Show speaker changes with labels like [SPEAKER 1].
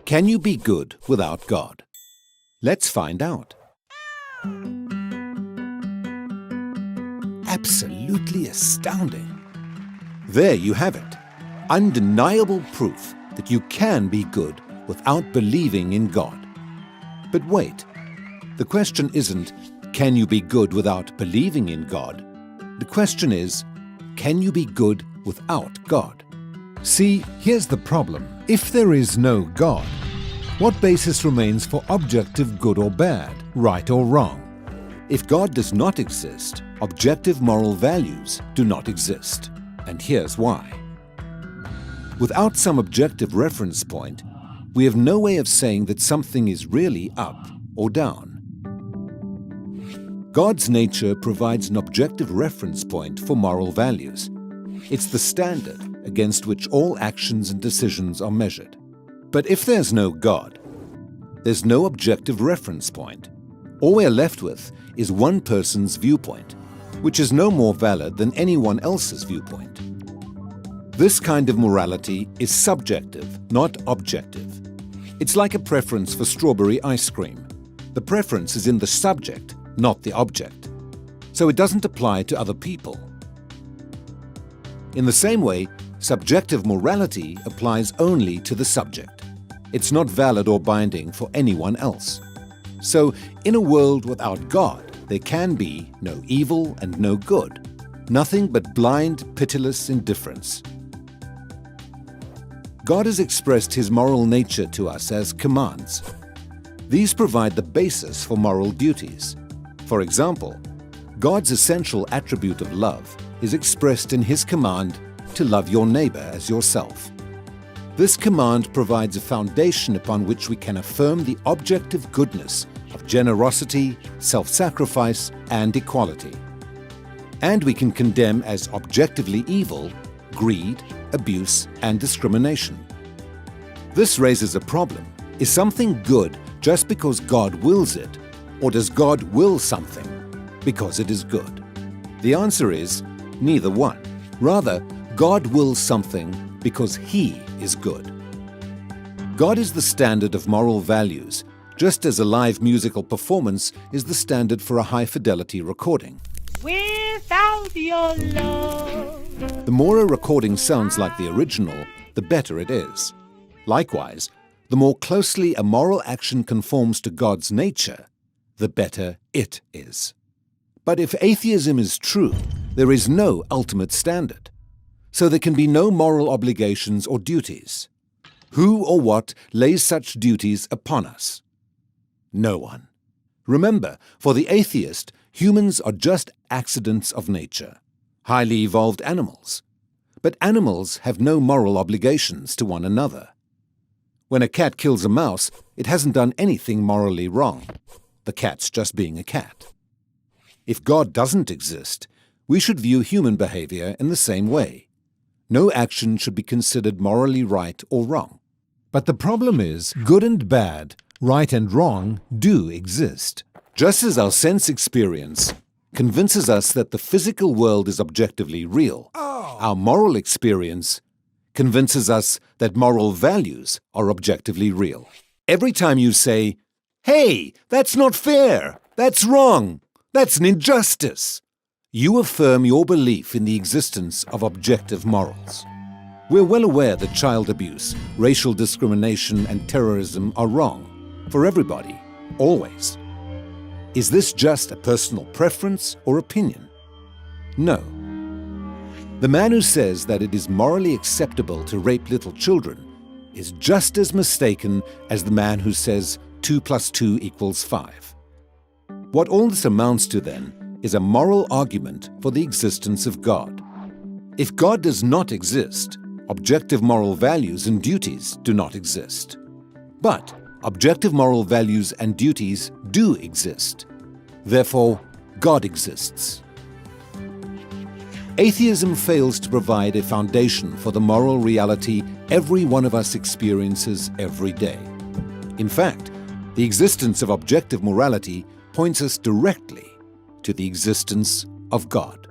[SPEAKER 1] Can you be good without God? Let's find out. Absolutely astounding. There you have it. Undeniable proof that you can be good without believing in God. But wait, the question isn't, can you be good without believing in God? The question is, can you be good without God? See, here's the problem. If there is no God, what basis remains for objective good or bad, right or wrong? If God does not exist, objective moral values do not exist. And here's why. Without some objective reference point, we have no way of saying that something is really up or down. God's nature provides an objective reference point for moral values. It's the standard against which all actions and decisions are measured. But if there's no God, there's no objective reference point. All we're left with is one person's viewpoint, which is no more valid than anyone else's viewpoint. This kind of morality is subjective, not objective. It's like a preference for strawberry ice cream. The preference is in the subject, not the object. So it doesn't apply to other people. In the same way, subjective morality applies only to the subject. It's not valid or binding for anyone else. So, in a world without God, there can be no evil and no good, nothing but blind, pitiless indifference. God has expressed His moral nature to us as commands. These provide the basis for moral duties. For example, God's essential attribute of love is expressed in His command to love your neighbor as yourself. This command provides a foundation upon which we can affirm the objective goodness of generosity, self-sacrifice, and equality. And we can condemn as objectively evil greed, abuse, and discrimination. This raises a problem. Is something good just because God wills it, or does God will something because it is good? The answer is neither one. Rather, God wills something because He is good. God is the standard of moral values, just as a live musical performance is the standard for a high-fidelity recording.
[SPEAKER 2] Without your love.
[SPEAKER 1] The more a recording sounds like the original, the better it is. Likewise, the more closely a moral action conforms to God's nature, the better it is. But if atheism is true, there is no ultimate standard. So there can be no moral obligations or duties. Who or what lays such duties upon us? No one. Remember, for the atheist, humans are just accidents of nature, highly evolved animals. But animals have no moral obligations to one another. When a cat kills a mouse, it hasn't done anything morally wrong. The cat's just being a cat. If God doesn't exist, we should view human behavior in the same way. No action should be considered morally right or wrong. But the problem is, good and bad, right and wrong, do exist. Just as our sense experience convinces us that the physical world is objectively real, our moral experience convinces us that moral values are objectively real. Every time you say, "Hey, that's not fair, that's wrong, that's an injustice," you affirm your belief in the existence of objective morals. We're well aware that child abuse, racial discrimination, and terrorism are wrong for everybody, always. Is this just a personal preference or opinion? No. The man who says that it is morally acceptable to rape little children is just as mistaken as the man who says 2 + 2 = 5. What all this amounts to, then, is a moral argument for the existence of God. If God does not exist, objective moral values and duties do not exist. But objective moral values and duties do exist. Therefore, God exists. Atheism fails to provide a foundation for the moral reality every one of us experiences every day. In fact, the existence of objective morality points us directly to the existence of God.